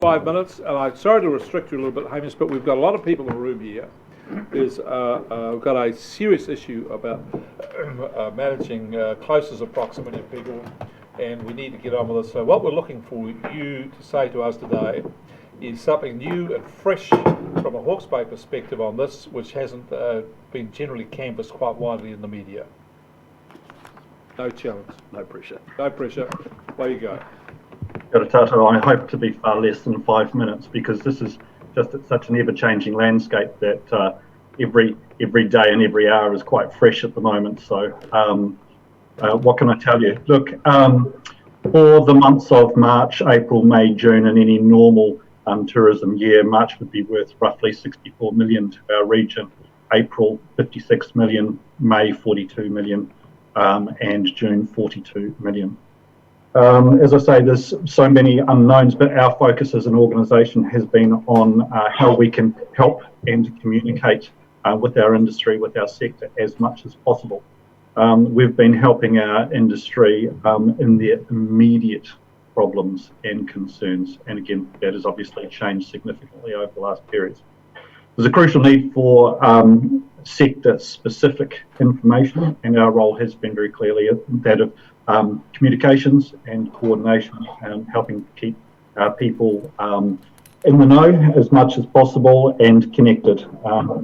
5 minutes, and I'm sorry to restrict you a little bit, Hamish, but we've got a lot of people in the room here. We've got a serious issue about managing closest of proximity of people, and we need to get on with this. So what we're looking for you to say to us today is something new and fresh from a Hawke's Bay perspective on this, which hasn't been generally canvassed quite widely in the media. No challenge. No pressure. No pressure. Away you go. I hope to be far less than 5 minutes, because this is just such an ever-changing landscape that every day and every hour is quite fresh at the moment. So what can I tell you? Look, for the months of March, April, May, June, and any normal tourism year, March would be worth roughly 64 million to our region, April 56 million, May 42 million, and June 42 million. As I say, there's so many unknowns, but our focus as an organisation has been on how we can help and communicate with our industry, with our sector, as much as possible. We've been helping our industry in their immediate problems and concerns, and again, that has obviously changed significantly over the last periods. There's a crucial need for sector-specific information, and our role has been very clearly that of communications and coordination, and helping keep people in the know as much as possible and connected,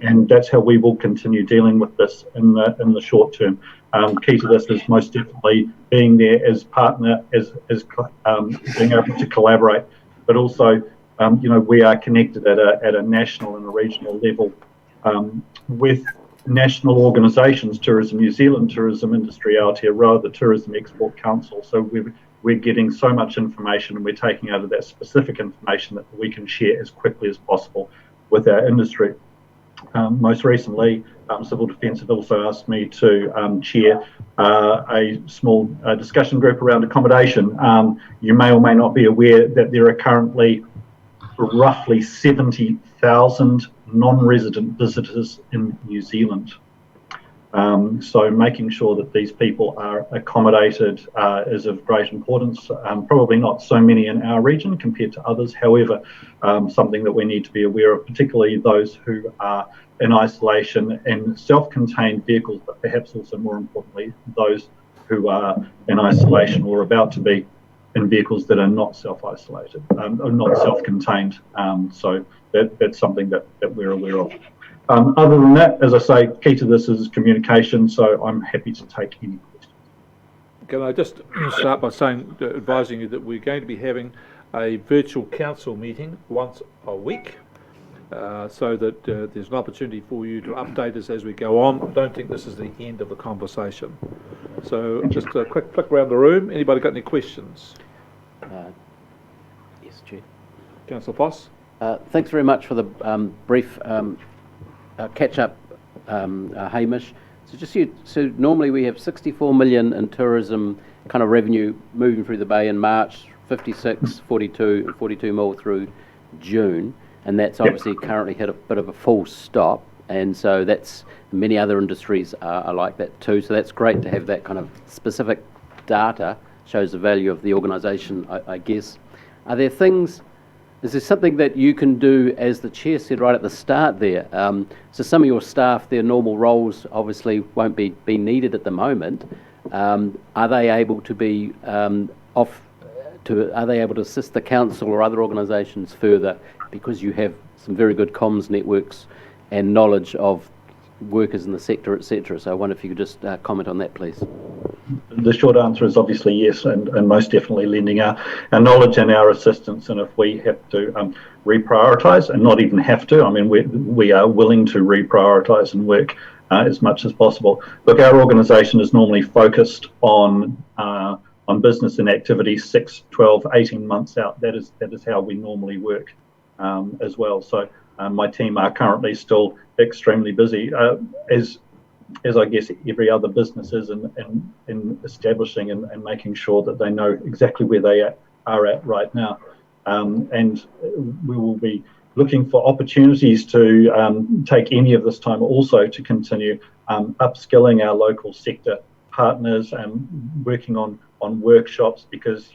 and that's how we will continue dealing with this in the short term. Key to this is most definitely being there as partner, as being able to collaborate, but also we are connected at a national and a regional level with national organisations, Tourism New Zealand, Tourism Industry Aotearoa, the Tourism Export Council. So we're getting so much information, and we're taking out of that specific information that we can share as quickly as possible with our industry. Most recently, Civil Defence have also asked me to chair a small discussion group around accommodation. You may or may not be aware that there are currently roughly 70,000 non-resident visitors in New Zealand. So making sure that these people are accommodated is of great importance. Probably not so many in our region compared to others. However, something that we need to be aware of, particularly those who are in isolation in self-contained vehicles, but perhaps also more importantly, those who are in isolation or about to be in vehicles that are not self-isolated, or not self-contained. So that's something that we're aware of. Other than that, as I say, key to this is communication, so I'm happy to take any questions. Can I just start by advising you that we're going to be having a virtual council meeting once a week, so that there's an opportunity for you to update us as we go on. I don't think this is the end of the conversation. So just a quick flick around the room. Anybody got any questions? Yes, Chair. Councillor Foss. Thanks very much for the brief catch-up, Hamish. So normally we have 64 million in tourism kind of revenue moving through the bay in March, 56, 42 and 42 mil through June, and that's obviously currently hit a bit of a full stop, and so that's many other industries are like that too, so that's great to have that kind of specific data, shows the value of the organisation, I guess. Are there things, is there something that you can do, as the Chair said right at the start there, so some of your staff, their normal roles obviously won't be needed at the moment. Are they able to be are they able to assist the council or other organisations further, because you have some very good comms networks and knowledge of workers in the sector, etc. So I wonder if you could just comment on that, please. The short answer is obviously yes, and most definitely lending our knowledge and our assistance. And if we have to reprioritise, and not even have to, I mean, we are willing to reprioritise and work as much as possible. Look, our organisation is normally focused on business and activities 6, 12, 18 months out. That is how we normally work as well. So my team are currently still extremely busy, as I guess every other business is, in establishing and making sure that they know exactly where they are at right now. And we will be looking for opportunities to take any of this time also to continue upskilling our local sector partners and working on workshops, because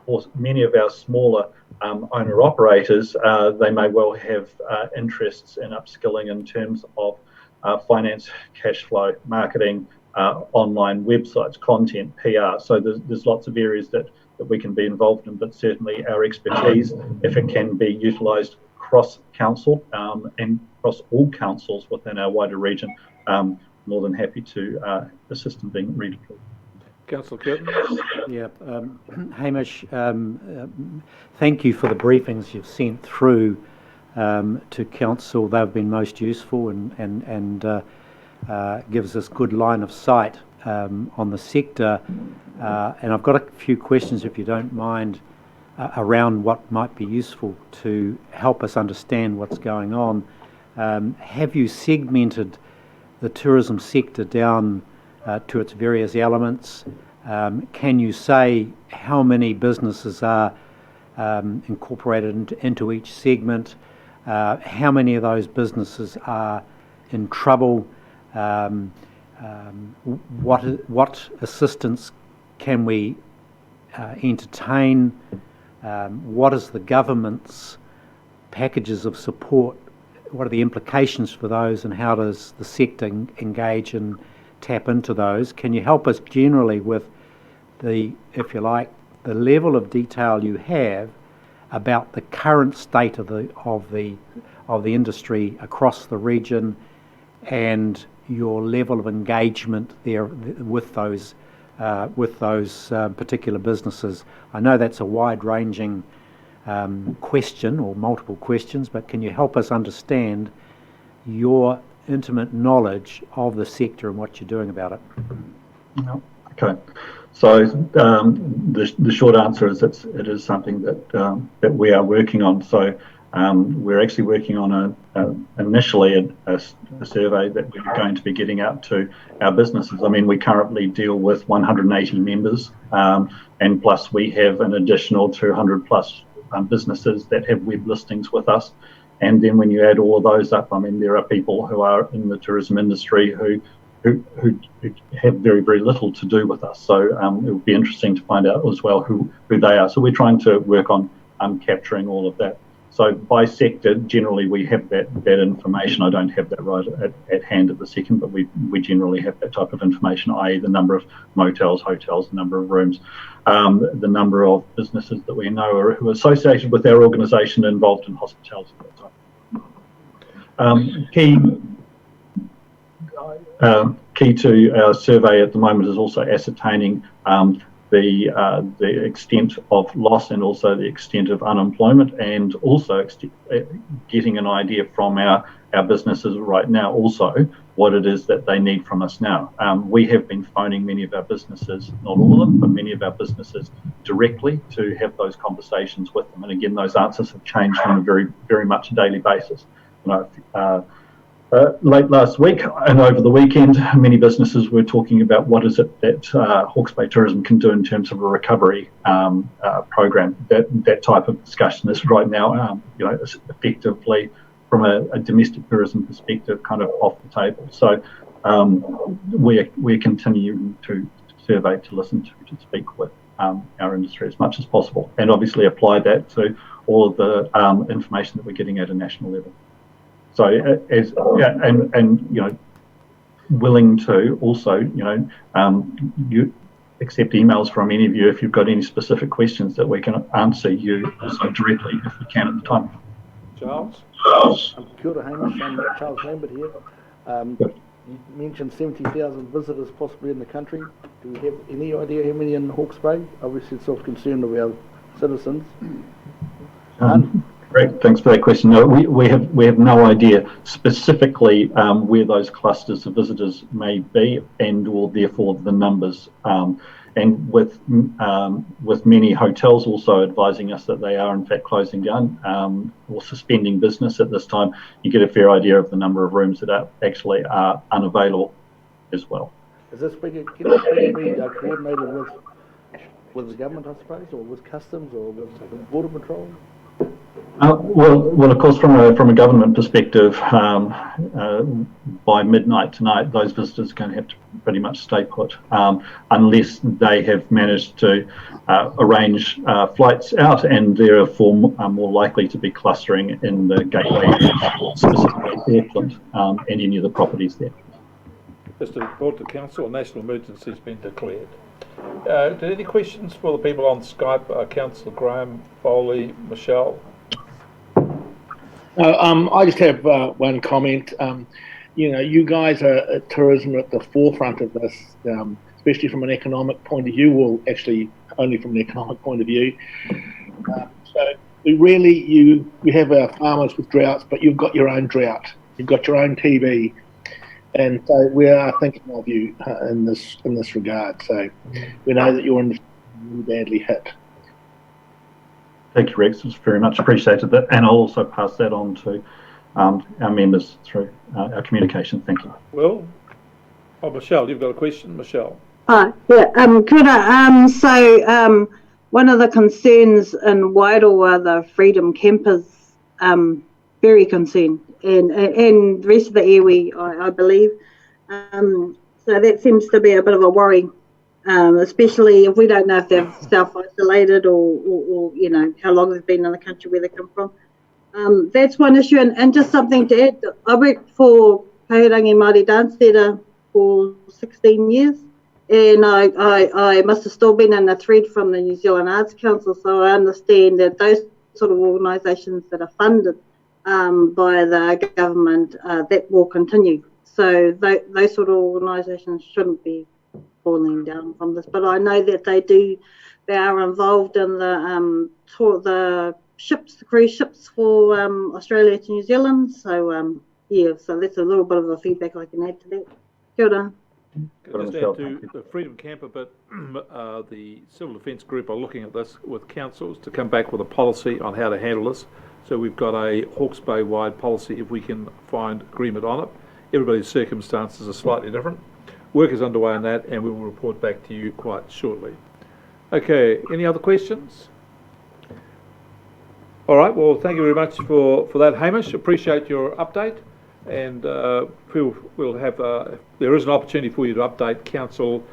for many of our smaller owner-operators, they may well have interests in upskilling in terms of finance, cash flow, marketing, online websites, content, PR. So there's lots of areas that we can be involved in, but certainly our expertise, if it can be utilised cross council and across all councils within our wider region, more than happy to assist in being redeployed. Councillor Curtin. Yeah, Hamish, thank you for the briefings you've sent through to council. They've been most useful and gives us good line of sight on the sector. And I've got a few questions, if you don't mind, around what might be useful to help us understand what's going on. Have you segmented the tourism sector down to its various elements? Can you say how many businesses are incorporated into each segment? How many of those businesses are in trouble? What assistance can we entertain? What is the government's packages of support? What are the implications for those, and how does the sector engage and tap into those? Can you help us generally with the, if you like, the level of detail you have about the current state of the industry across the region, and your level of engagement there with those particular businesses? I know that's a wide-ranging question, or multiple questions, but can you help us understand your intimate knowledge of the sector and what you're doing about it? Okay, so the short answer is it is something that we are working on. So we're actually working on initially a survey that we're going to be getting out to our businesses. I mean, we currently deal with 180 members, and plus we have an additional 200 plus businesses that have web listings with us. And then when you add all of those up, I mean, there are people who are in the tourism industry who have very, very little to do with us. So it would be interesting to find out as well who they are. So we're trying to work on capturing all of that. So by sector, generally we have that information. I don't have that right at hand at the second, but we generally have that type of information, i.e. the number of motels, hotels, the number of rooms, the number of businesses that we know or who are associated with our organisation involved in hospitality. Key to our survey at the moment is also ascertaining the extent of loss and also the extent of unemployment, and also getting an idea from our businesses right now also what it is that they need from us now. We have been phoning many of our businesses, not all of them, but many of our businesses directly to have those conversations with them. And again, those answers have changed on a very, very much a daily basis. Late last week and over the weekend, many businesses were talking about what is it that Hawke's Bay Tourism can do in terms of a recovery program. That type of discussion is right now, effectively from a domestic tourism perspective, kind of off the table. So we're continuing to survey, to listen to speak with our industry as much as possible, and obviously apply that to all of the information that we're getting at a national level. So willing to also you accept emails from any of you if you've got any specific questions that we can answer you also directly if we can at the time. Charles. Kia ora, Hamish. I'm Charles Lambert here. You mentioned 70,000 visitors possibly in the country. Do we have any idea how many in Hawke's Bay? Obviously, it's of concern of our citizens. Great, thanks for that question. No, we have no idea specifically where those clusters of visitors may be, and or therefore the numbers. And with many hotels also advising us that they are in fact closing down or suspending business at this time, you get a fair idea of the number of rooms that actually are unavailable as well. Is this can this be coordinated with the government, I suppose, or with customs, or with Border Patrol? Well, of course, from a government perspective, by midnight tonight, those visitors are going to have to pretty much stay put, unless they have managed to arrange flights out, and therefore are more likely to be clustering in the gateway areas, specifically Auckland and any of the properties there. Just to report to Council, a national emergency has been declared. Did any questions for the people on Skype? Councillor Graham, Foley, Michelle? I just have one comment. You guys are at tourism at the forefront of this, especially from an economic point of view, well, actually only from an economic point of view. So we have our farmers with droughts, but you've got your own drought, you've got your own TB, and so we are thinking of you in this regard. So we know that you're really badly hit. Thank you, Rex. It's very much appreciated. That, and I'll also pass that on to our members through our communication. Thank you. Well, Michelle, you've got a question, Michelle. Yeah, one of the concerns in Wairoa are the freedom campers, very concerned, and the rest of the iwi, I believe. So that seems to be a bit of a worry. Especially if we don't know if they've self-isolated or how long they've been in the country where they come from. That's one issue, and just something to add. I worked for Kahurangi Māori Dance Theatre for 16 years, and I must have still been in a thread from the New Zealand Arts Council, so I understand that those sort of organisations that are funded by the government, that will continue. So those sort of organisations shouldn't be falling down from this, but I know that they are involved in the cruise ships for Australia to New Zealand. So so that's a little bit of a feedback I can add to that. Kia ora. Just add to the Freedom Camper, but the Civil Defence Group are looking at this with councils to come back with a policy on how to handle this. So we've got a Hawke's Bay wide policy if we can find agreement on it. Everybody's circumstances are slightly different. Work is underway on that, and we will report back to you quite shortly. Okay, any other questions? All right, well, thank you very much for that, Hamish. Appreciate your update, and we'll have, there is an opportunity for you to update council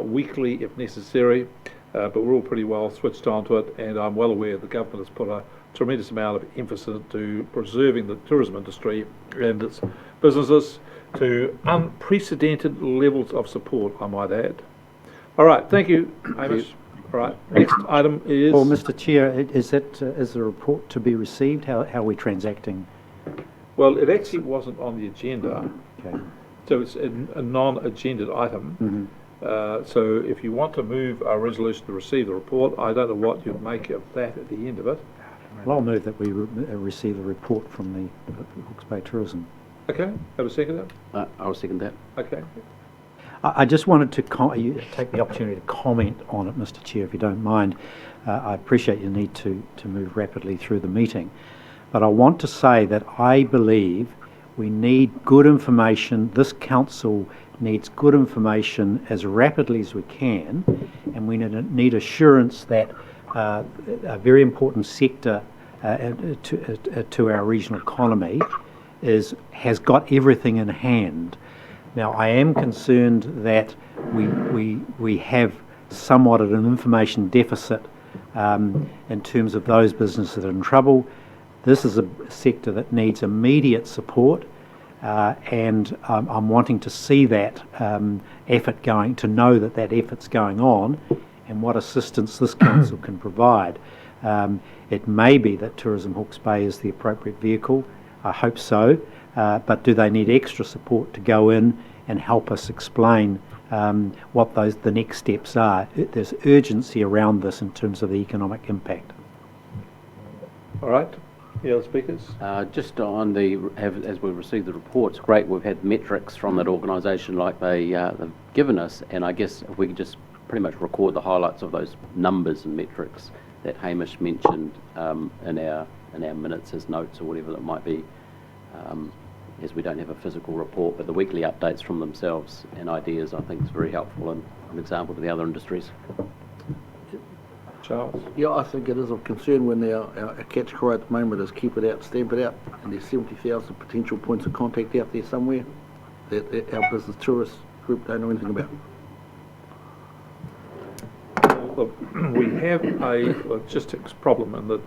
weekly if necessary, but we're all pretty well switched on to it, and I'm well aware the government has put a tremendous amount of emphasis to preserving the tourism industry and its businesses to unprecedented levels of support, I might add. All right, thank you, Hamish. All right, next item is... Well, Mr Chair, is the report to be received? How are we transacting? Well, it actually wasn't on the agenda, Okay. so it's a non-agended item. So if you want to move a resolution to receive the report, I don't know what you'd make of that at the end of it. Well, I'll move that we receive the report from the Hawke's Bay Tourism. Okay, have a second? I'll second that. Okay. I just wanted to take the opportunity to comment on it, Mr Chair, if you don't mind. I appreciate your need to move rapidly through the meeting, but I want to say that I believe we need good information. This council needs good information as rapidly as we can, and we need assurance that a very important sector to our regional economy has got everything in hand. Now, I am concerned that we have somewhat of an information deficit in terms of those businesses that are in trouble. This is a sector that needs immediate support, and I'm wanting to see that effort going, to know that that effort's going on, and what assistance this council can provide. It may be that Tourism Hawke's Bay is the appropriate vehicle. I hope so, but do they need extra support to go in and help us explain what the next steps are? There's urgency around this in terms of the economic impact. All right. Any other speakers? Just on as we received the reports, great. We've had metrics from that organisation like they've given us, and I guess if we could just pretty much record the highlights of those numbers and metrics that Hamish mentioned in our minutes as notes or whatever that might be, as we don't have a physical report, but the weekly updates from themselves and ideas I think is very helpful and an example to the other industries. Charles? Yeah, I think it is of concern when our catch cry at the moment is keep it out, stamp it out, and there's 70,000 potential points of contact out there somewhere that our business tourist group don't know anything about. Look, we have a logistics problem in that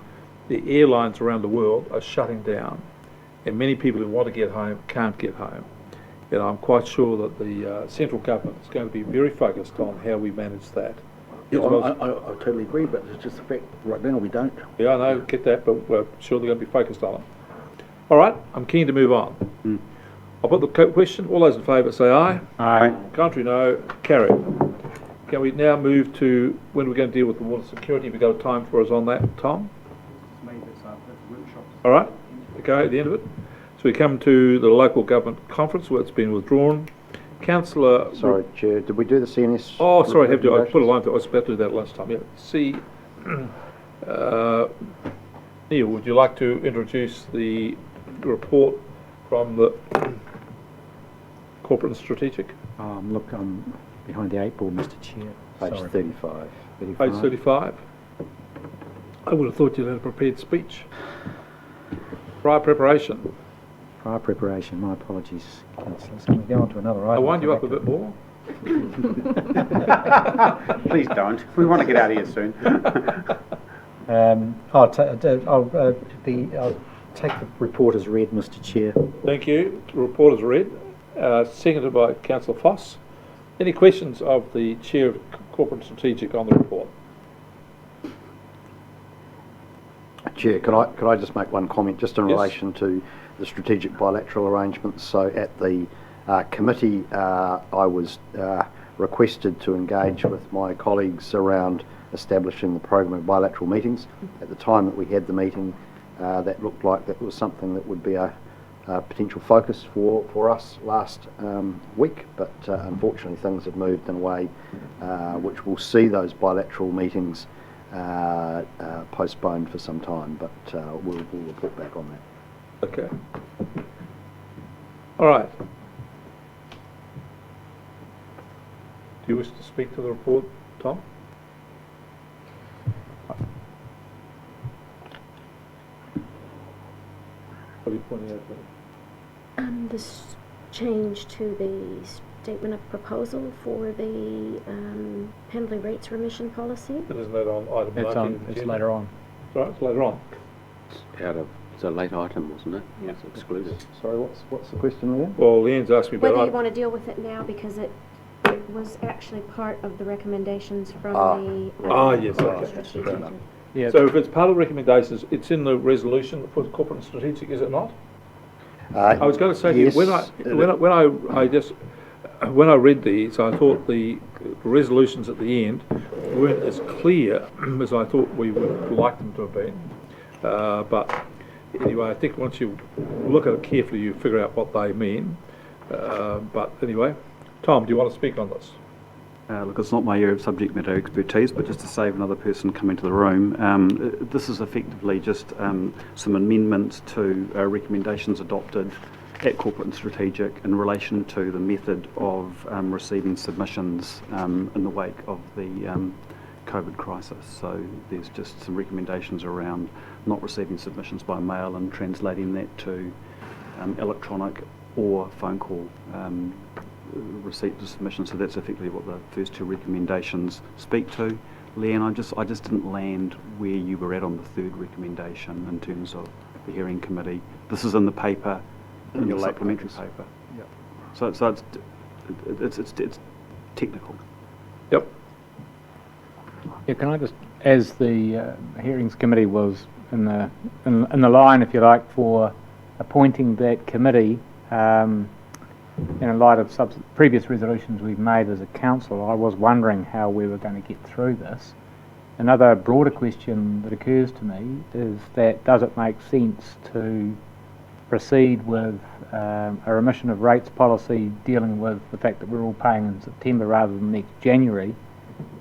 the airlines around the world are shutting down, and many people who want to get home can't get home. And I'm quite sure that the central government is going to be very focused on how we manage that. Yeah, As well as- I totally agree, but it's just a fact right now we don't. Yeah, I know, get that, but we're sure they're going to be focused on it. All right, I'm keen to move on. I'll put the question. All those in favour say aye. Aye. Contrary, no. Carried. Can we now move to when we're going to deal with the water security? Have we got a time for us on that, Tom? All right. Okay, at the end of it. So we come to the local government conference where it's been withdrawn. Councillor... Sorry, Chair, did we do the CNS? Oh, sorry, I have to. I put a line to it. I was about to do that last time. Yeah. See, Neil, would you like to introduce the report from the corporate and strategic? Look, I'm behind the 8 ball, Mr. Chair. Page Sorry. 35. Page 35. I would have thought you'd had a prepared speech. Prior preparation. Prior preparation, my apologies, councillors. Can we go on to another item? I'll wind you up a bit more. Please don't. We want to get out of here soon. I'll take the report as read, Mr. Chair. Thank you. The report is read. Seconded by Councillor Foss. Any questions of the Chair of Corporate Strategic on the report? Chair, could I just make one comment just in Yes. relation to the strategic bilateral arrangements? So at the committee, I was requested to engage with my colleagues around establishing the program of bilateral meetings. At the time that we had the meeting, that looked like that was something that would be a potential focus for us last week, but unfortunately things have moved in a way which will see those bilateral meetings postponed for some time, but we'll report back on that. Okay. All right. Do you wish to speak to the report, Tom? What are you pointing out there? This change to the statement of proposal for the penalty rates remission policy. And isn't that on item 19? It's later on. Right, it's later on. It's a late item, wasn't it? Yeah. It's excluded. Sorry, what's the question again? Well, Leanne's asked me about Whether you item. want to deal with it now because it was actually part of the recommendations from the Yes, okay. strategic. Fair enough. Yeah. So if it's part of the recommendations, it's in the resolution for corporate and strategic, is it not? I was going to say to you, yes, when I read these, I thought the resolutions at the end weren't as clear as I thought we would like them to have been. But anyway, I think once you look at it carefully, you figure out what they mean. But anyway, Tom, do you want to speak on this? Look, it's not my area of subject matter expertise, but just to save another person coming to the room, this is effectively just some amendments to recommendations adopted at Corporate and Strategic in relation to the method of receiving submissions in the wake of the COVID crisis. So there's just some recommendations around not receiving submissions by mail and translating that to electronic or phone call receipt of submission. So that's effectively what the first two recommendations speak to. Leanne, I just didn't land where you were at on the third recommendation in terms of the hearing committee. This is in the paper, in your supplementary paper. Yep. So it's technical. Yep. Yeah, can I just, as the hearings committee was in the line, if you like, for appointing that committee, in light of previous resolutions we've made as a council, I was wondering how we were going to get through this. Another broader question that occurs to me is that does it make sense to proceed with a remission of rates policy dealing with the fact that we're all paying in September rather than next January,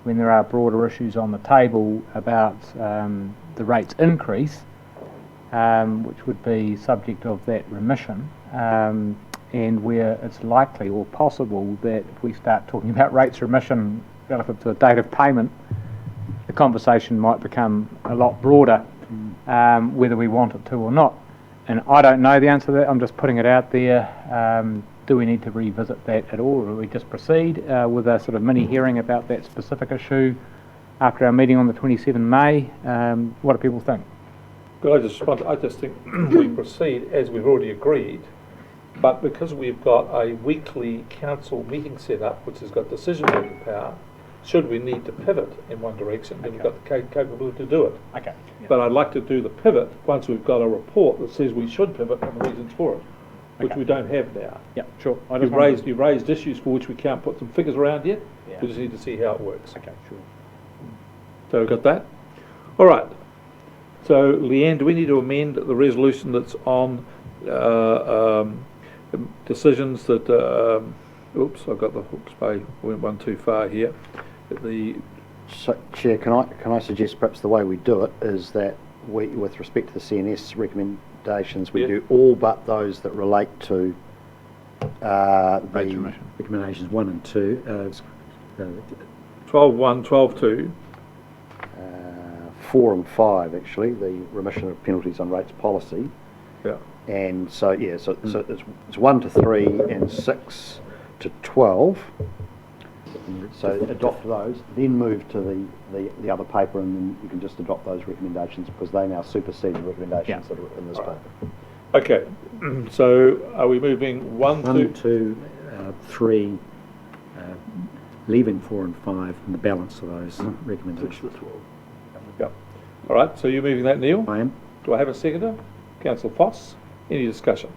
when there are broader issues on the table about the rates increase, which would be subject of that remission, and where it's likely or possible that if we start talking about rates remission relative to a date of payment, conversation might become a lot broader, whether we want it to or not. And I don't know the answer to that. I'm just putting it out there. Do we need to revisit that at all, or do we just proceed with a sort of mini hearing about that specific issue after our meeting on the 27th May? What do people think? Could I just respond? I just think we proceed as we've already agreed, but because we've got a weekly council meeting set up, which has got decision-making power, should we need to pivot in one direction, then we've got the capability to do it. Okay. But I'd like to do the pivot once we've got a report that says we should pivot and the reasons for it, which we don't have now. Yeah, sure. You've raised issues for which we can't put some figures around yet. Yeah. We just need to see how it works. Okay, sure. So we've got that. All right. So Leanne, do we need to amend the resolution that's on decisions that? Oops, I've got the Hawke's Bay. Went one too far here. So, Chair, can I suggest perhaps the way we do it is that we, with respect to the CNS recommendations, we do all but those that relate to the Recommendations 1 and 2. 12.1, 12.2. 4 and 5 actually, the remission of penalties on rates policy. Yeah. And so so it's 1 to 3 and 6 to 12. So adopt those, then move to the other paper, and then you can just adopt those recommendations because they now supersede the recommendations that are in this paper. Okay. So are we moving 1, 2, 3, leaving 4 and 5, and the balance of those recommendations. Yeah. All right. So you're moving that, Neil? I am. Do I have a seconder? Councillor Foss. Any discussion?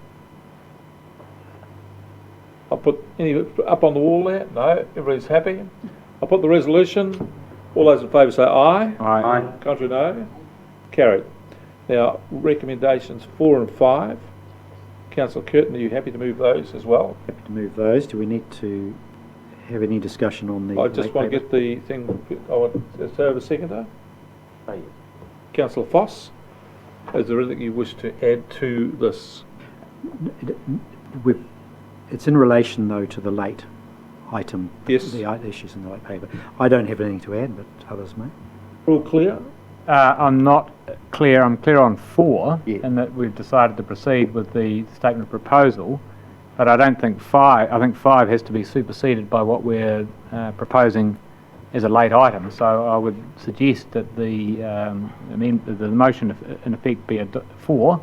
I'll put any up on the wall there. No, everybody's happy. I'll put the resolution. All those in favour say aye. Aye. Contrary, no. Carried. Now, recommendations 4 and 5. Councillor Curtin, are you happy to move those as well? Happy to move those. Do we need to have any discussion on the? I just want to get the thing. I want to have a seconder. Councillor Foss, is there anything you wish to add to this? It's in relation, though, to the late item. Yes. The issues in the late paper. I don't have anything to add, but others may. All clear? I'm not clear. I'm clear on 4, Yeah. in that we've decided to proceed with the statement of proposal, but I don't think 5. I think 5 has to be superseded by what we're proposing as a late item. So I would suggest that the motion in effect be 4.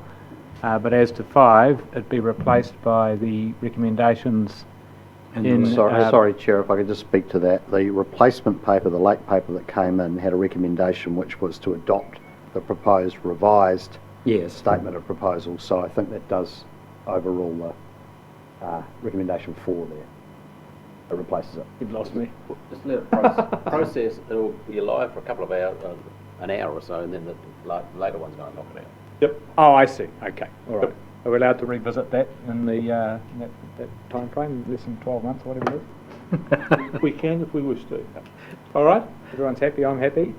But as to 5, it be replaced by the recommendations Sorry, Chair, if I could just speak to that. The replacement paper, the late paper that came in, had a recommendation which was to adopt the proposed revised statement of proposal. So I think that does overrule the recommendation 4 there. It replaces it. You've lost me. Just let it process. It'll be alive for a couple of hours, an hour or so, and then the later one's going to knock it out. Yep. Oh, I see. Okay. All right. Yep. Are we allowed to revisit that in the that time frame, less than 12 months or whatever it is? We can if we wish to. All right. Everyone's happy. I'm happy.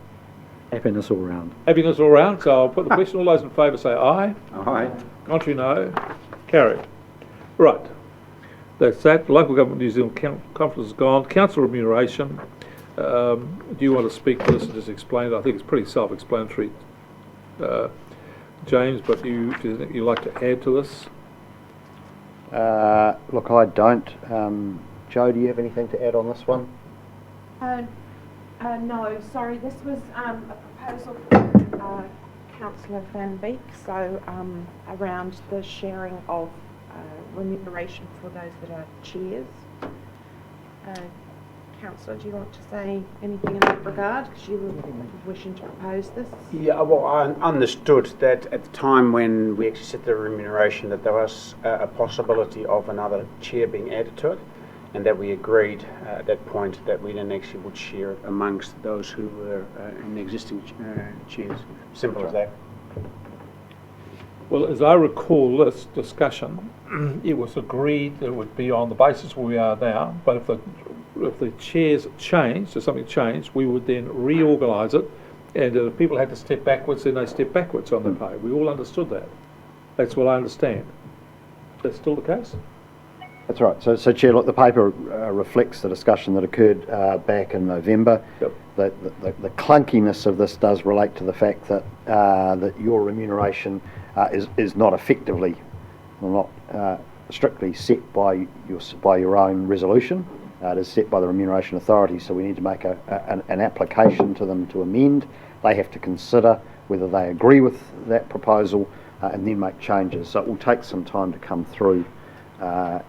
Happiness all round. Happiness all round. So I'll put the question. All those in favour say aye. Aye. Contrary, no. Carried. Right. That's that. The Local Government New Zealand Conference is gone. Council remuneration. Do you want to speak to this and just explain it? I think it's pretty self-explanatory, James, but do you think you'd like to add to this? Look, I don't. Joe, do you have anything to add on this one? No, sorry, this was a proposal from Councillor Van Beek, so around the sharing of remuneration for those that are chairs. Councillor, do you want to say anything in that regard, because you were wishing to propose this? Yeah, well, I understood that at the time when we actually set the remuneration that there was a possibility of another chair being added to it, and that we agreed at that point that we then actually would share it amongst those who were in the existing chairs. Simple as that. Well, as I recall this discussion, it was agreed that it would be on the basis where we are now, but if the chairs changed, or something changed, we would then reorganise it, and if people had to step backwards, then they step backwards on their pay. We all understood that. That's what I understand. That's still the case? That's right. So Chair, look, the paper reflects the discussion that occurred back in November. Yep. The clunkiness of this does relate to the fact that that your remuneration is not effectively, well, not strictly set by your own resolution. It is set by the Remuneration Authority, so we need to make an application to them to amend. They have to consider whether they agree with that proposal and then make changes. So it will take some time to come through. And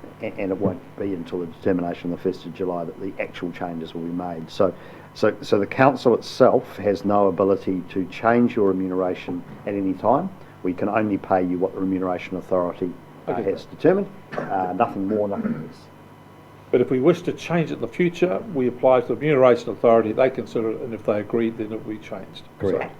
it won't be until the determination on the 1st of July that the actual changes will be made. So the council itself has no ability to change your remuneration at any time. We can only pay you what the Remuneration Authority has determined. Nothing more, nothing less. But if we wish to change it in the future, we apply to the Remuneration Authority, they consider it, and if they agree, then it will be changed. Correct.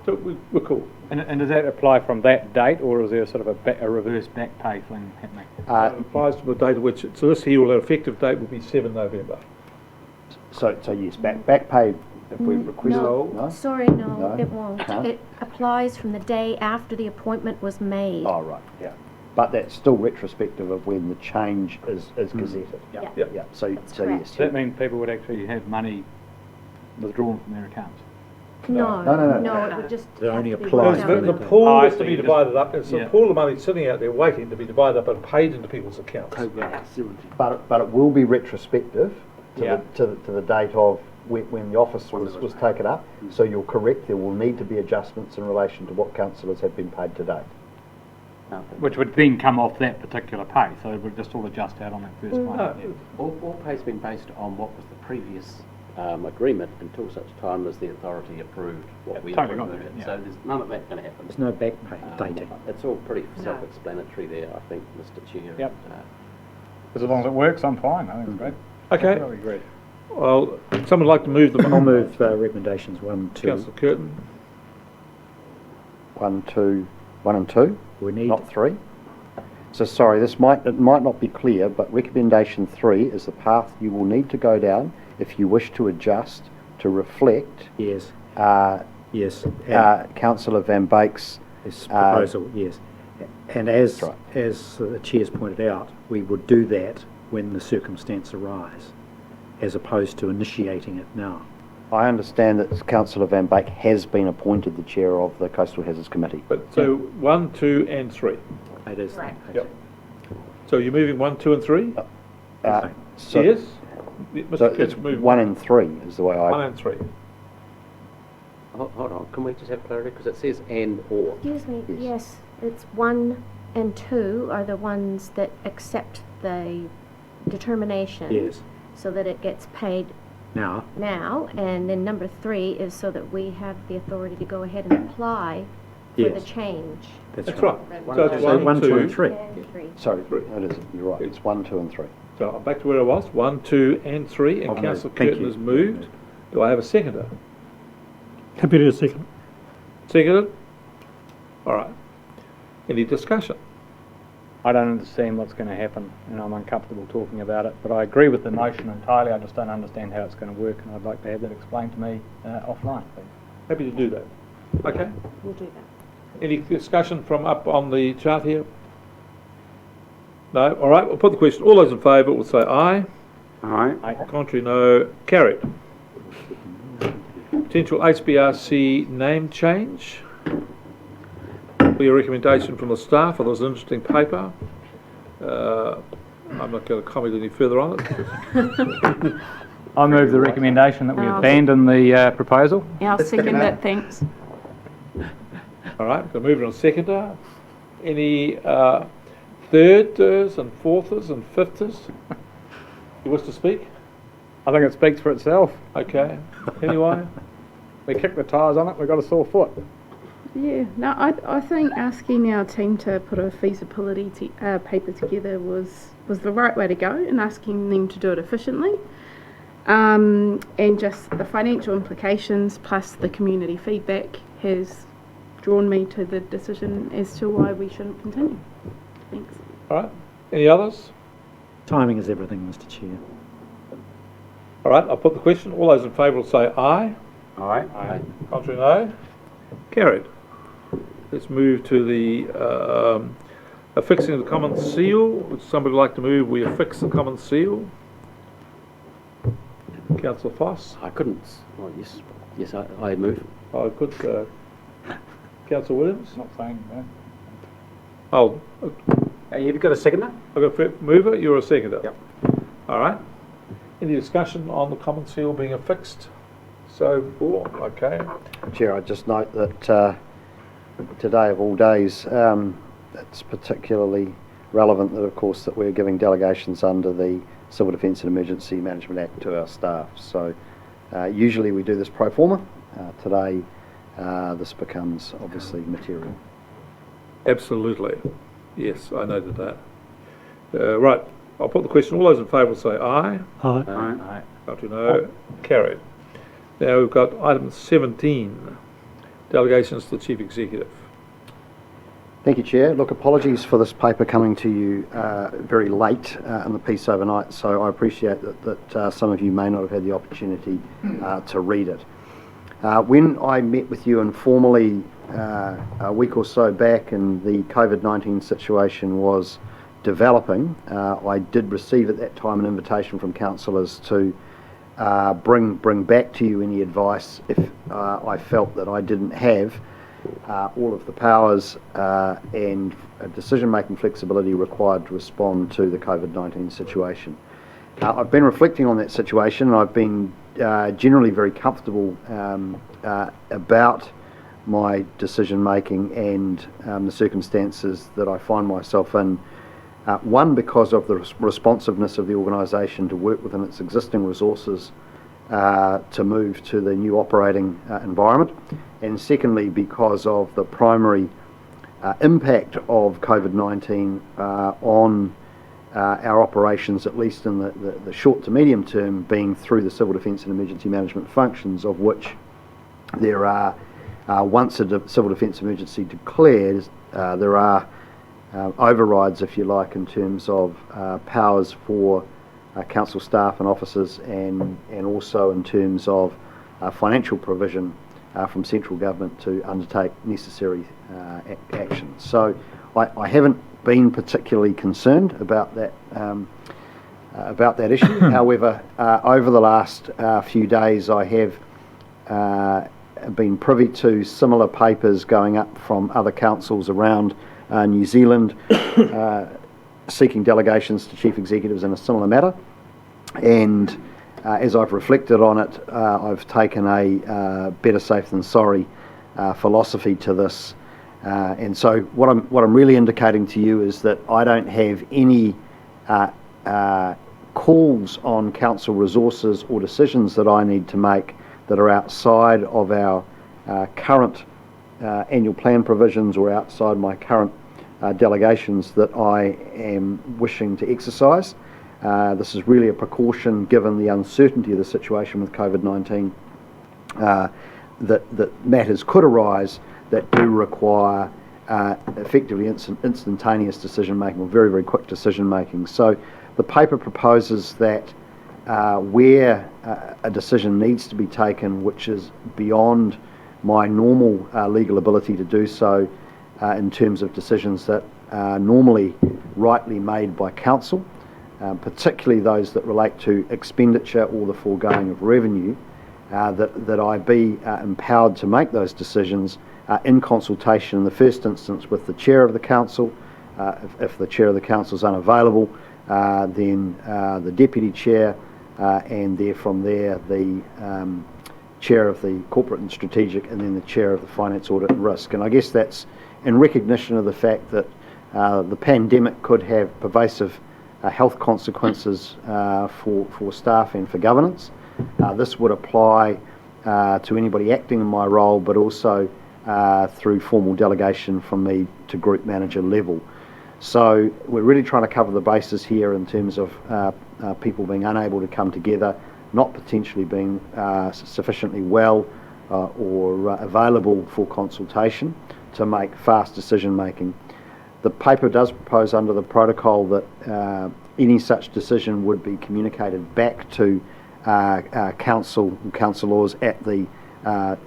So we're cool. And does that apply from that date, or is there sort of a reverse back pay thing happening? It applies to the date of which, so this here, will effective date will be 7 November. So yes, back pay if we request No, sorry, no, No? it won't. No? It applies from the day after the appointment was made. Oh, right, yeah. But that's still retrospective of when the change is gazetted. Yeah. Yeah. So That's yes. correct. Does that mean people would actually have money withdrawn from their accounts? No, No. it would just They only have to be apply put Because down the in pool I has to see, be just- divided up, it's a yeah. pool of money sitting out there waiting to be divided up and paid into people's accounts. But it will be retrospective to, Yeah. to the date of when the office was taken up. So you're correct, there will need to be adjustments in relation to what councillors have been paid to date. Which would then come off that particular pay, so it would just all adjust out on that first one. No. Yeah. All pay's been based on what was the previous agreement until such time as the authority approved what we totally got approved. that, yeah. So there's none of that going to happen. There's no back pay dating. It's all pretty self-explanatory there, I think, Mr. Chair. Yep. And, As long as it works, I'm fine. I think it's great. Okay, Totally agree. well, someone like to move them. I'll move recommendations 1, 2. Councillor Curtin. 1, 2, 1 and 2, We need not 3. So sorry, it might not be clear, but recommendation 3 is the path you will need to go down if you wish to adjust to reflect yes, Councillor Van Beek's this proposal, yes. And as That's right. as the chair's pointed out, we would do that when the circumstance arise, as opposed to initiating it now. I understand that Councillor Van Beek has been appointed the chair of the Coastal Hazards Committee. But so 1, 2 and 3. It is. Correct. Yep. So you're moving 1, 2 and 3? So, Yes? so Mr. it's Curtin, move 1 and 3 is the way 1 I... and 3. hold on, can we just have clarity? Because it says and or. Excuse me, Yes. yes, it's 1 and 2 are the ones that accept the determination. Yes. So that it gets paid Now, now, and then number 3 is so that we have the authority to go ahead and apply for the Yes. change. that's That's right. right. One, So two. it's So 1, 2 and 3. And 3. Sorry, Three. it is, you're right, it's 1, 2 and 3. So I'm back to where I was, 1, 2 and 3, and I'll move. Councillor Thank Curtin you. has moved. Do I have a seconder? Happy to second. Seconded? All right. Any discussion? I don't understand what's going to happen, and I'm uncomfortable talking about it, but I agree with the motion entirely. I just don't understand how it's going to work, and I'd like to have that explained to me offline, please. Happy to do that. Okay. We'll do that. Any discussion from up on the chart here? No? All right, we'll put the question. All those in favour will say aye. Aye. Contrary, no. Carried. Potential HBRC name change. Clear recommendation from the staff. Well, there was an interesting paper. I'm not going to comment any further on it. I move the recommendation that we Oh. abandon the proposal. Yeah, I'll second that, thanks. All right, we'll move it on seconder. Any thirders and fourthers and fifthers? You wish to speak? I think it speaks for itself. Okay. Anyway? We kicked the tyres on it, we've got a sore foot. Yeah, no, I think asking our team to put a feasibility paper together was the right way to go, and asking them to do it efficiently. And just the financial implications plus the community feedback has drawn me to the decision as to why we shouldn't continue. Thanks. All right. Any others? Timing is everything, Mr. Chair. All right, I'll put the question. All those in favour will say aye. Aye. Aye. Contrary, no. Carried. Let's move to the Affixing the common seal. Would somebody like to move we affix the common seal? Councillor Foss? I couldn't. Well, yes, I move. I could. Councillor Williams? Not saying that. Oh, Have you got a seconder? I've got a mover, you're a seconder. Yep. All right. Any discussion on the common seal being affixed? So, okay. Chair, I just note that today of all days, it's particularly relevant that, of course, that we're giving delegations under the Civil Defence and Emergency Management Act to our staff. So usually we do this pro forma. Today this becomes obviously material. Absolutely. Yes, I noted that. Right, I'll put the question. All those in favour will say aye. Aye. Aye. Not to know. Carried. Now we've got item 17, delegations to the Chief Executive. Thank you, Chair. Look, apologies for this paper coming to you very late in the piece overnight, so I appreciate that some of you may not have had the opportunity to read it. When I met with you informally a week or so back and the COVID-19 situation was developing, I did receive at that time an invitation from councillors to bring back to you any advice if I felt that I didn't have all of the powers and decision-making flexibility required to respond to the COVID-19 situation. I've been reflecting on that situation, and I've been generally very comfortable about my decision-making and the circumstances that I find myself in. One, because of the responsiveness of the organisation to work within its existing resources to move to the new operating environment, and secondly because of the primary impact of COVID-19 on our operations, at least in the short to medium term, being through the civil defence and emergency management functions, of which there are, once a civil defence emergency declared, there are overrides, if you like, in terms of powers for council staff and officers, and also in terms of financial provision from central government to undertake necessary actions. So I haven't been particularly concerned about that issue. However, over the last few days, I have been privy to similar papers going up from other councils around New Zealand seeking delegations to chief executives in a similar matter, and as I've reflected on it, I've taken a better safe than sorry philosophy to this, and so what I'm really indicating to you is that I don't have any calls on council resources or decisions that I need to make that are outside of our current annual plan provisions or outside my current delegations that I am wishing to exercise. This is really a precaution given the uncertainty of the situation with COVID-19, that matters could arise that do require effectively instantaneous decision making, or very, very quick decision making. So the paper proposes that where a decision needs to be taken which is beyond my normal legal ability to do so, in terms of decisions that are normally rightly made by council, particularly those that relate to expenditure or the foregoing of revenue, that I be empowered to make those decisions in consultation in the first instance with the chair of the council. If the chair of the council is unavailable, then the deputy chair, and from there the chair of the corporate and strategic, and then the chair of the finance, audit and risk. And I guess that's in recognition of the fact that the pandemic could have pervasive health consequences for staff and for governance. This would apply to anybody acting in my role, but also through formal delegation from me to group manager level. So we're really trying to cover the bases here in terms of people being unable to come together, not potentially being sufficiently well or available for consultation to make fast decision making. The paper does propose under the protocol that any such decision would be communicated back to councillors at the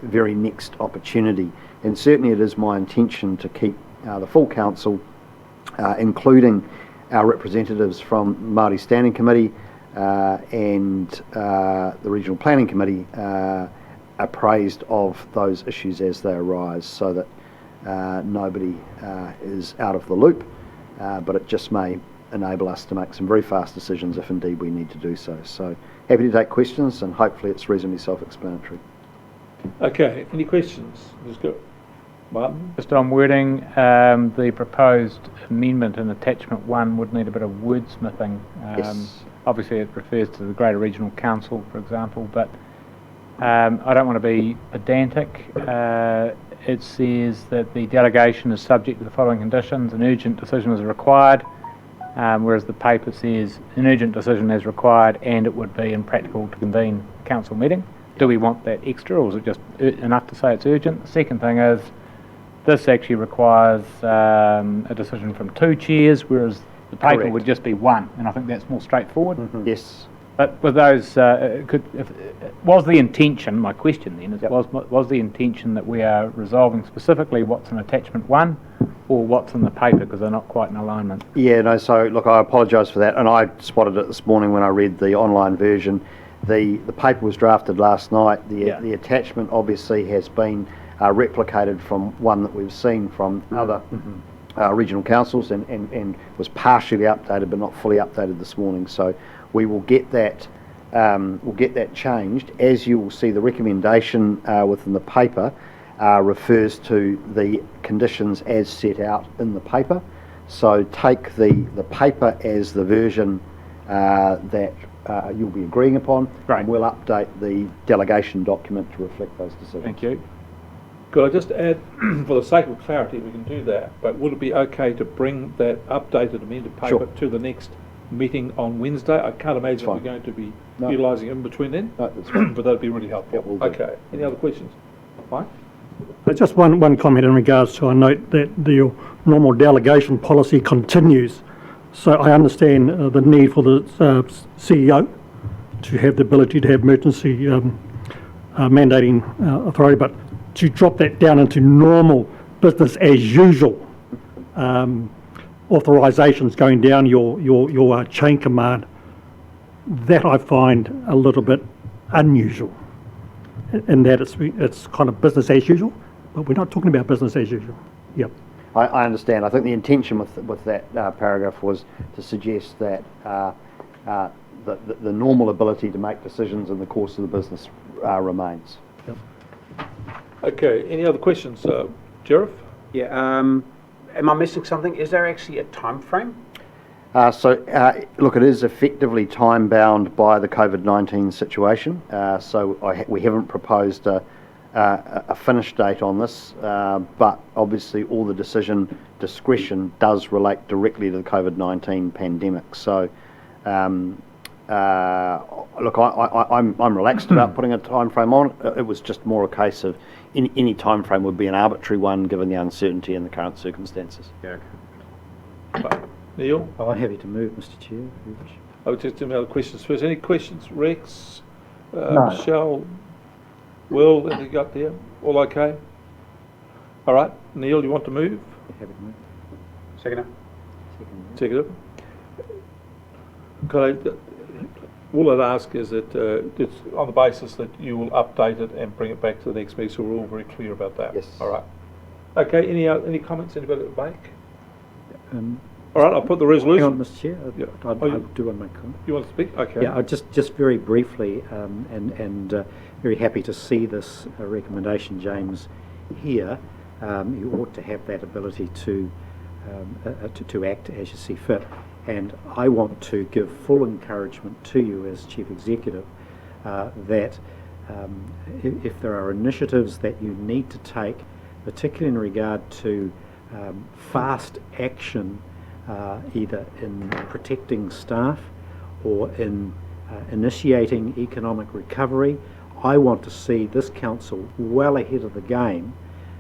very next opportunity, and certainly it is my intention to keep the full council including our representatives from Māori Standing Committee and the Regional Planning Committee, appraised of those issues as they arise, so that nobody is out of the loop, but it just may enable us to make some very fast decisions if indeed we need to do so. So happy to take questions, and hopefully it's reasonably self-explanatory. Okay, any questions? Let's go. Martin? Just on wording, the proposed amendment in attachment 1 would need a bit of wordsmithing. Yes. Obviously it refers to the Greater Regional Council, for example, but I don't want to be pedantic. It says that the delegation is subject to the following conditions. An urgent decision is required, whereas the paper says an urgent decision is required and it would be impractical to convene a council meeting. Do we want that extra, or is it just enough to say it's urgent? The second thing is, this actually requires a decision from 2 chairs, whereas the paper Correct. would just be 1, and I think that's more straightforward. Yes. But with those, was the intention, my question then, is was the intention that we are resolving specifically what's in attachment 1 or what's in the paper, because they're not quite in alignment? Yeah, no, so look, I apologise for that, and I spotted it this morning when I read the online version. The paper was drafted last night. The attachment obviously has been replicated from one that we've seen from other regional councils, and was partially updated but not fully updated this morning. So we will get that changed. As you will see, the recommendation within the paper refers to the conditions as set out in the paper. So take the paper as the version that you'll be agreeing upon, and we'll update the delegation document to reflect those decisions. Thank you. Could I just add, for the sake of clarity, we can do that, but would it be okay to bring that updated amended paper to the next meeting on Wednesday? I can't imagine we're going to be utilising it in between then, No, that's fine. but that'd be really helpful. Yep, we'll do. Okay, any other questions? Mike? Just one comment in regards to, I note that the normal delegation policy continues. So I understand the need for the CEO to have the ability to have emergency mandating authority, but to drop that down into normal business as usual authorisations going down your chain command, that I find a little bit unusual. In that it's kind of business as usual, but we're not talking about business as usual. Yep. I understand. I think the intention with that paragraph was to suggest that the normal ability to make decisions in the course of the business remains. Yep. Okay, any other questions? Sheriff? Yeah, am I missing something? Is there actually a time frame? Look, it is effectively time-bound by the COVID-19 situation, so we haven't proposed a finish date on this, but obviously all the decision discretion does relate directly to the COVID-19 pandemic. So, look, I'm relaxed about putting a time frame on it. It was just more a case of any time frame would be an arbitrary one given the uncertainty in the current circumstances. Yeah. Neil? I'm happy to move, Mr. Chair. I'll just do my other questions first. Any questions? Rex? No. Michelle? Will, anything you got there? All okay? All right. Neil, you want to move? Happy to move. Second. Take it up. All I'd ask is that it's on the basis that you will update it and bring it back to the next meeting, so we're all very clear about that. Yes. All right. Okay, any comments anybody to make? All right, I'll put the resolution. Hang on, Mr. Chair. I do want to make a comment. You want to speak? Okay. Yeah, just very briefly, and very happy to see this recommendation, James, here. You ought to have that ability to act as you see fit. And I want to give full encouragement to you as Chief Executive that if there are initiatives that you need to take, particularly in regard to fast action, either in protecting staff or in initiating economic recovery, I want to see this council well ahead of the game,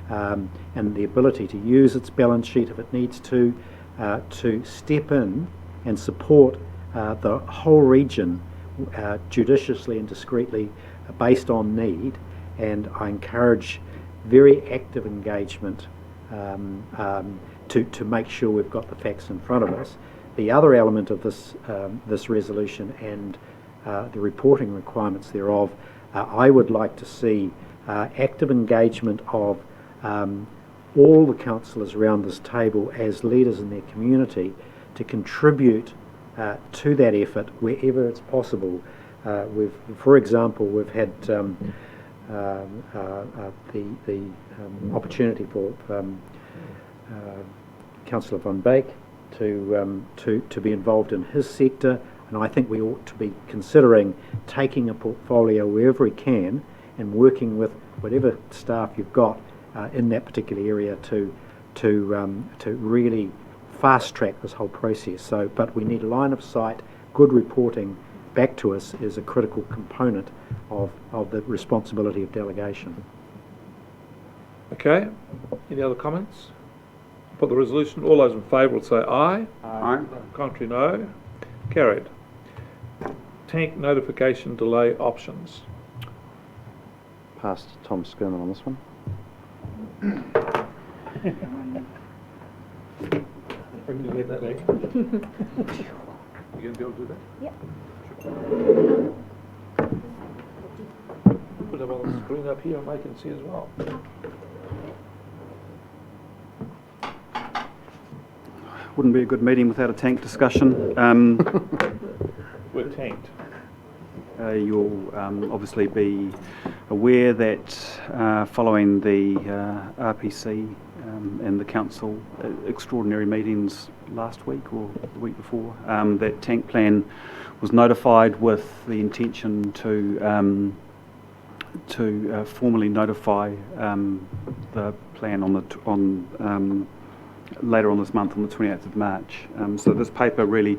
and the ability to use its balance sheet if it needs to step in and support the whole region judiciously and discreetly based on need. And I encourage very active engagement to make sure we've got the facts in front of us. The other element of this resolution and the reporting requirements thereof, I would like to see active engagement of all the councillors around this table as leaders in their community to contribute to that effort wherever it's possible. For example, we've had the opportunity for Councillor Van Beek to be involved in his sector, and I think we ought to be considering taking a portfolio wherever we can and working with whatever staff you've got in that particular area to really fast track this whole process. But we need line of sight, good reporting back to us is a critical component of the responsibility of delegation. Okay, any other comments? Put the resolution, all those in favour will say aye. Aye. Contrary, no. Carried. Tank notification delay options. Pass to Tom Skirman on this one. Bring your head back. You going to be able to do that? Yep. Put it on the screen up here and they can see as well. Wouldn't be a good meeting without a tank discussion. We're tanked. You'll obviously be aware that following the RPC and the council extraordinary meetings last week or the week before, that tank plan was notified with the intention to formally notify the plan on later on this month, on the 28th of March. So this paper really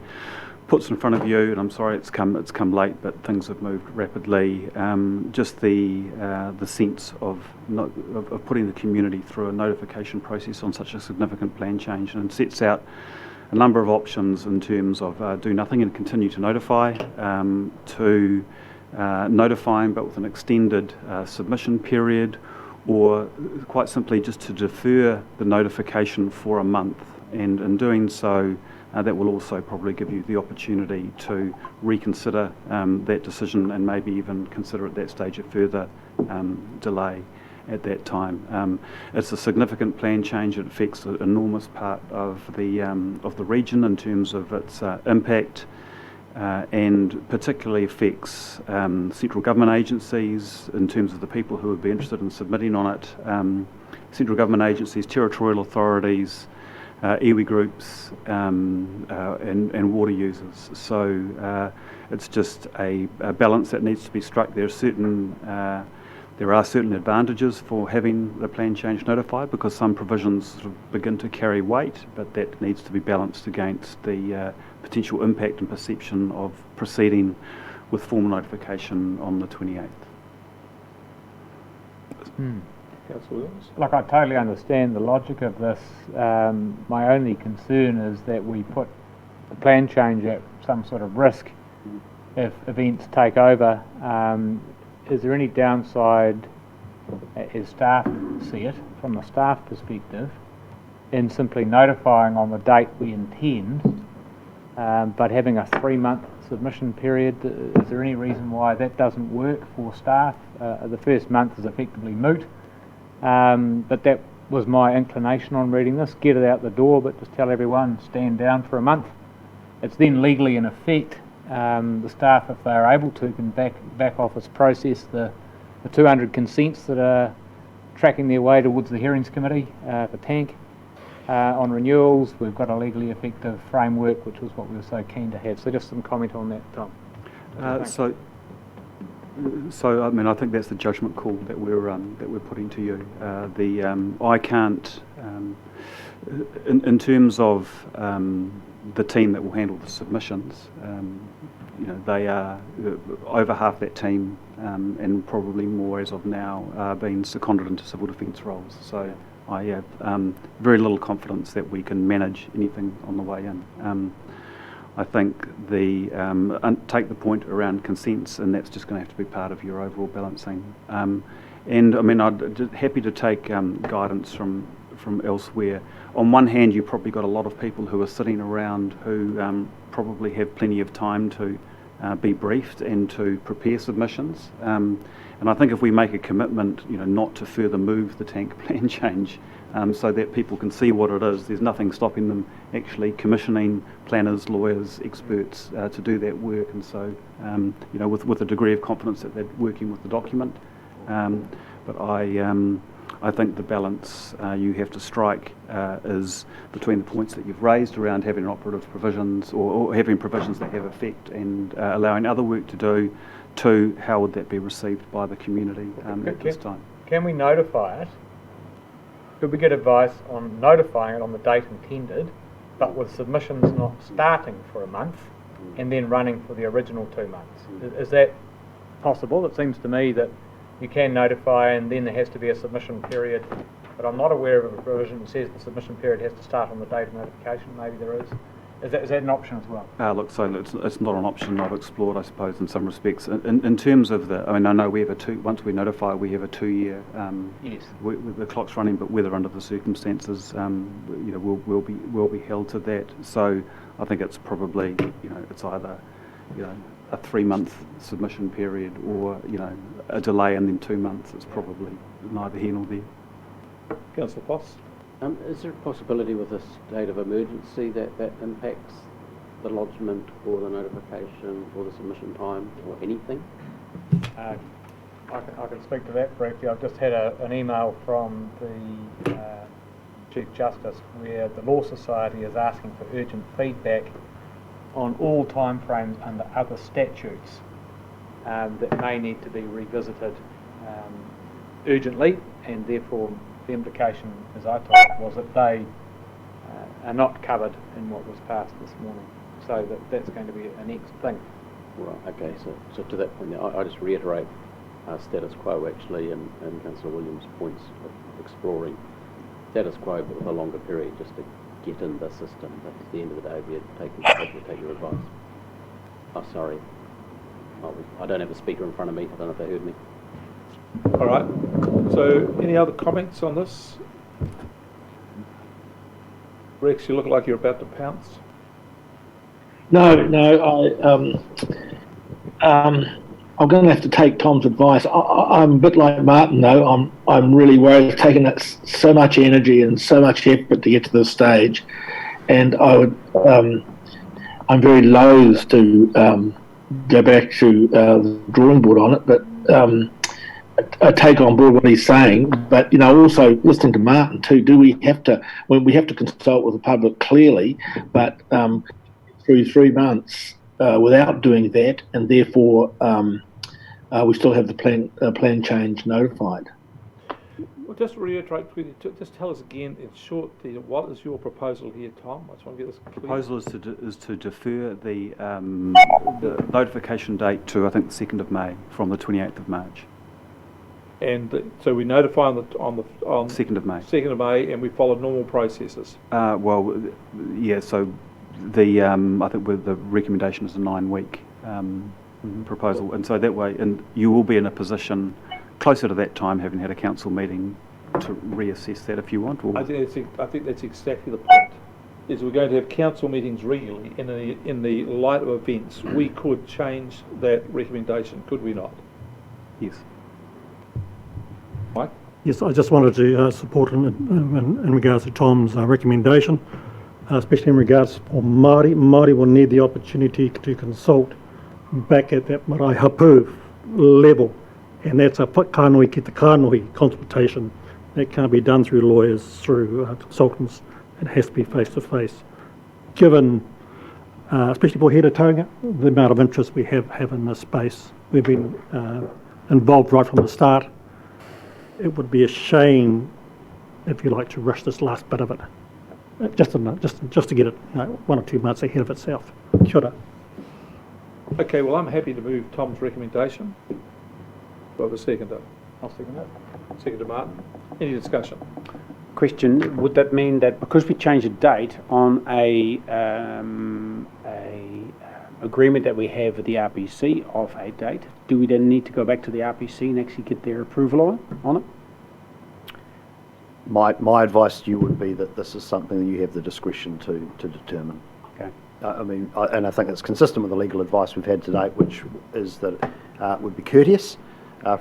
puts in front of you, and I'm sorry it's come late, but things have moved rapidly. Just the sense of putting the community through a notification process on such a significant plan change, and sets out a number of options in terms of do nothing and continue to notify, to notifying but with an extended submission period, or quite simply just to defer the notification for a month, and in doing so that will also probably give you the opportunity to reconsider that decision and maybe even consider at that stage a further delay at that time. It's a significant plan change. It affects an enormous part of the region in terms of its impact, and particularly affects central government agencies in terms of the people who would be interested in submitting on it, central government agencies, territorial authorities, iwi groups, and water users. So it's just a balance that needs to be struck. There are certain advantages for having the plan change notified, because some provisions sort of begin to carry weight, but that needs to be balanced against the potential impact and perception of proceeding with formal notification on the 28th. Look, I totally understand the logic of this. My only concern is that we put the plan change at some sort of risk if events take over. Is there any downside, as staff see it, from a staff perspective, in simply notifying on the date we intend, but having a 3-month submission period? Is there any reason why that doesn't work for staff? The first month is effectively moot, but that was my inclination on reading this. Get it out the door, but just tell everyone, stand down for a month. It's then legally in effect. The staff, if they are able to, can back office process the 200 consents that are tracking their way towards the hearings committee for tank. On renewals, we've got a legally effective framework, which was what we were so keen to have. So just some comment on that, Tom. So I mean, I think that's the judgment call that we're putting to you. I can't, in terms of the team that will handle the submissions. They are over half that team, and probably more as of now, are being seconded into civil defence roles. So I have very little confidence that we can manage anything on the way in. I think take the point around consents, and that's just going to have to be part of your overall balancing. And I mean, I'd happy to take guidance from from elsewhere. On one hand, you've probably got a lot of people who are sitting around who probably have plenty of time to be briefed and to prepare submissions. And I think if we make a commitment, not to further move the tank plan change, so that people can see what it is, there's nothing stopping them actually commissioning planners, lawyers, experts to do that work. And so, with a degree of confidence that they're working with the document. But I think the balance you have to strike is between the points that you've raised around having operative provisions or having provisions that have effect and allowing other work to do, to how would that be received by the community at this time. Can we notify it? Could we get advice on notifying it on the date intended, but with submissions not starting for a month and then running for the original 2 months? Is that possible? It seems to me that you can notify and then there has to be a submission period, but I'm not aware of a provision that says the submission period has to start on the date of notification. Maybe there is. Is that an option as well? Look, so it's not an option I've explored, I suppose, in some respects. In terms of I know we have once we notify, we have a 2-year, yes. The clock's running, but whether under the circumstances, we'll be held to that. So I think it's probably, it's either, a 3-month submission period or, a delay and then 2 months. It's probably neither here nor there. Councillor Foss. Is there a possibility with a state of emergency that impacts the lodgement or the notification or the submission time or anything? I can speak to that briefly. I've just had an email from the Chief Justice where the Law Society is asking for urgent feedback on all timeframes under other statutes that may need to be revisited urgently, and therefore the implication, as I told it, was that they are not covered in what was passed this morning. So that's going to be a next thing. Right, okay, so to that point, I just reiterate status quo actually, and Councillor Williams' points of exploring status quo but with a longer period just to get in the system. But at the end of the day, we're take your advice. Oh, sorry. I don't have a speaker in front of me. I don't know if they heard me. All right. So, any other comments on this? Rex, you look like you're about to pounce. No, I'm going to have to take Tom's advice. I'm a bit like Martin, though. I'm really worried. It's taken so much energy and so much effort to get to this stage, and I'm very loath to go back to the drawing board on it. But I take on board what he's saying. But also listening to Martin too. Do we have to? When we have to consult with the public clearly, but through 3 months without doing that, and therefore. We still have the plan change notified. Well, just to reiterate, just tell us again in short, what is your proposal here, Tom? I just want to get this clear. Proposal is to defer the notification date to, I think, the 2nd of May from the 28th of March. And so we notify on 2nd of May. 2nd of May, and we follow normal processes. Well, yeah. So I think the recommendation is a 9-week. Proposal, and so that way, and you will be in a position closer to that time, having had a council meeting, to reassess that if you want. Or I think that's exactly the point. Is we're going to have council meetings regularly. In the light of events, we could change that recommendation, could we not? Yes. Mike? Yes, I just wanted to support in regards to Tom's recommendation, especially in regards for Māori. Māori will need the opportunity to consult back at that marae hapu level, and that's a whakānui ki te kānui consultation. That can't be done through lawyers, through consultants. It has to be face to face. Given, especially for Heretaunga, the amount of interest we have in this space, we've been involved right from the start. It would be a shame, if you like, to rush this last bit of it, just to get it 1 or 2 months ahead of itself. Kia ora. Okay, well, I'm happy to move Tom's recommendation. Do I have a seconder? I'll second that. Seconder Martin. Any discussion? Question, would that mean that because we changed the date on a agreement that we have with the RPC of a date, do we then need to go back to the RPC and actually get their approval on it? my advice to you would be that this is something that you have the discretion to determine. Okay. And I think it's consistent with the legal advice we've had to date, which is that it would be courteous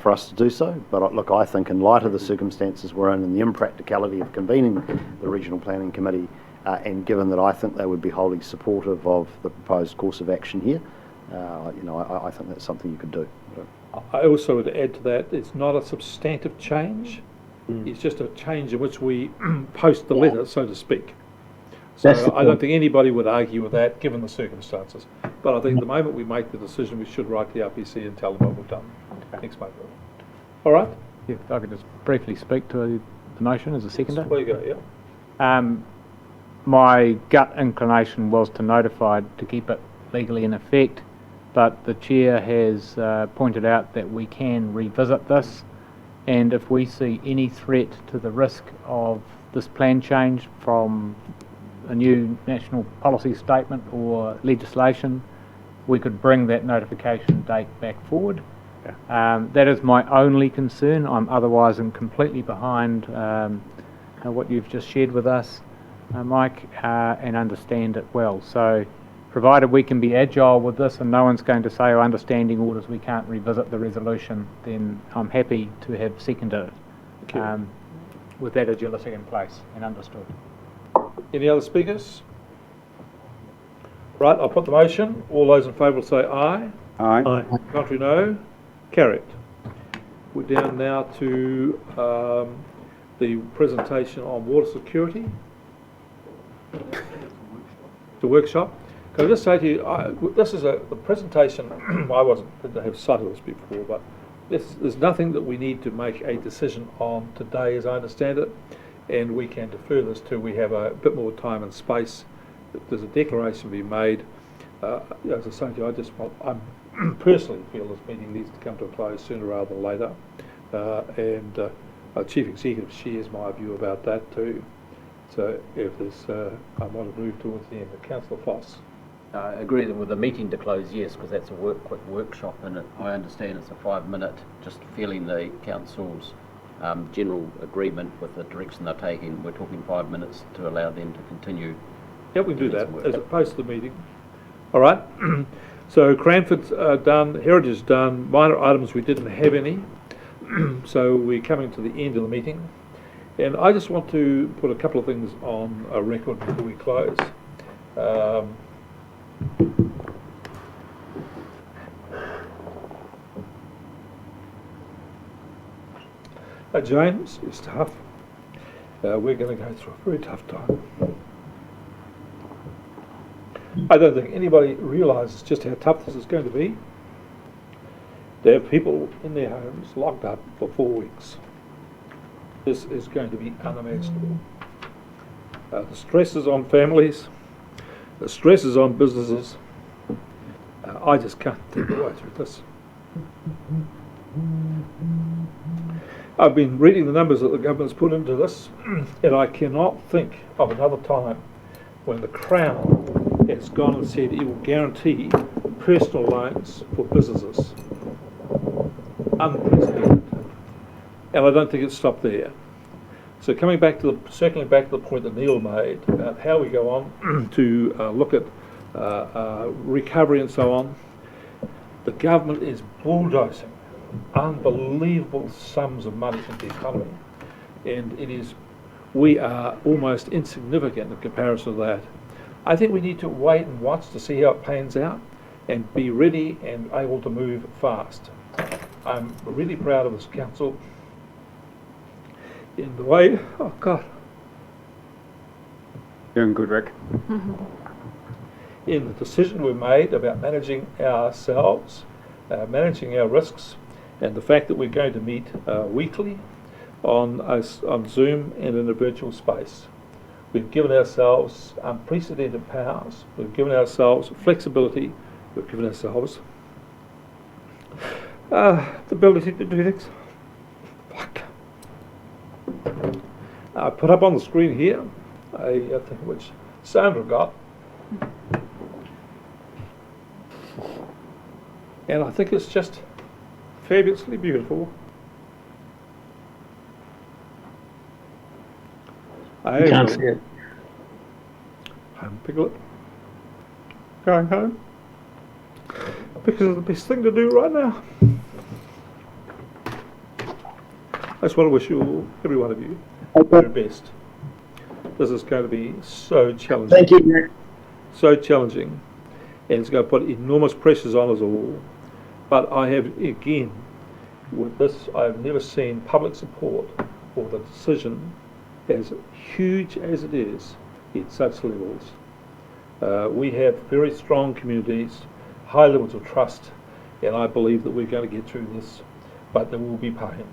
for us to do so. But look, I think in light of the circumstances we're in and the impracticality of convening the Regional Planning Committee, and given that I think they would be wholly supportive of the proposed course of action here, I think that's something you could do. I also would add to that, it's not a substantive change. It's just a change in which we post the letter, so to speak. So I don't think anybody would argue with that, given the circumstances. But I think the moment we make the decision, we should write the RPC and tell them what we've done. Next month. All right? Yeah, if I could just briefly speak to the motion as a seconder. There you go, yeah. My gut inclination was to notify to keep it legally in effect, but the chair has pointed out that we can revisit this, and if we see any threat to the risk of this plan change from a new national policy statement or legislation, we could bring that notification date back forward. That is my only concern. I'm otherwise completely behind what you've just shared with us, Mike, and understand it well. So, provided we can be agile with this and no one's going to say, oh, understanding orders, we can't revisit the resolution, then I'm happy to have seconded it with that agility in place and understood. Any other speakers? Right, I'll put the motion. All those in favour will say aye. Aye. Aye. Contrary, no. Carried. We're down now to the presentation on water security. The workshop. Can I just say to you, this is the presentation. I didn't have sight of this before, but there's nothing that we need to make a decision on today, as I understand it, and we can defer this till we have a bit more time and space. There's a declaration to be made. As I say to you, I personally feel this meeting needs to come to a close sooner rather than later, and our Chief Executive shares my view about that too. So if there's, I want to move towards the end. Councillor Foss. I agree that with the meeting to close, yes, because that's a quick workshop, and I understand it's a 5-minute, just feeling the council's general agreement with the direction they're taking. We're talking 5 minutes to allow them to continue. Yeah, we can do that as opposed to the meeting. All right. So Cranford's done, Heritage done, minor items we didn't have any. So we're coming to the end of the meeting. And I just want to put a couple of things on a record before we close. James, it's tough. We're going to go through a very tough time. I don't think anybody realises just how tough this is going to be. They have people in their homes locked up for 4 weeks. This is going to be unimaginable. The stresses on families, the stresses on businesses. I just can't think the way through this. I've been reading the numbers that the government's put into this, and I cannot think of another time when the Crown has gone and said it will guarantee personal loans for businesses. Unprecedented. And I don't think it's stopped there. So circling back to the point that Neil made about how we go on to look at recovery and so on, the government is bulldozing unbelievable sums of money into the economy, and we are almost insignificant in comparison to that. I think we need to wait and watch to see how it pans out and be ready and able to move fast. I'm really proud of this council in the way, oh God. Doing good, Rick. In the decision we made about managing ourselves, managing our risks, and the fact that we're going to meet weekly on Zoom and in a virtual space. We've given ourselves unprecedented powers. We've given ourselves flexibility. We've given ourselves the ability to do things. Fuck. I put up on the screen here a thing which Sandra got. And I think it's just fabulously beautiful. I Can't will. see it. Home Piglet. Going home. Because it's the best thing to do right now. I just want to wish you all, every one of you, the very best. This is going to be so challenging. Thank you, Nick. So challenging. And it's going to put enormous pressures on us all. But I have, again, with this, I've never seen public support for the decision as huge as it is at such levels. We have very strong communities, high levels of trust, and I believe that we're going to get through this, but there will be pain.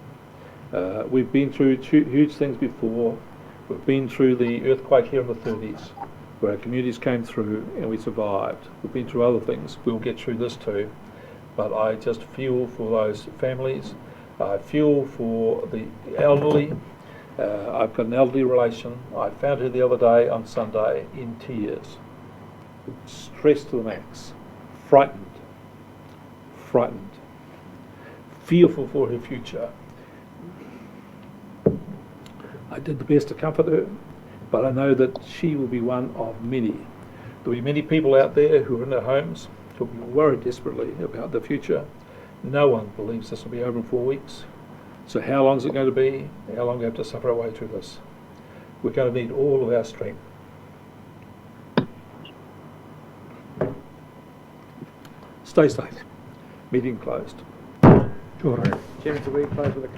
We've been through huge things before. We've been through the earthquake here in the 30s, where our communities came through and we survived. We've been through other things. We'll get through this too. But I just feel for those families. I feel for the elderly. I've got an elderly relation. I found her the other day on Sunday in tears, stressed to the max, frightened, fearful for her future. I did the best to comfort her, but I know that she will be one of many. There'll be many people out there who are in their homes who will be worried desperately about the future. No one believes this will be over in 4 weeks. So how long is it going to be? How long do we have to suffer our way through this? We're going to need all of our strength. Stay safe. Meeting closed. Chairman, so we close with a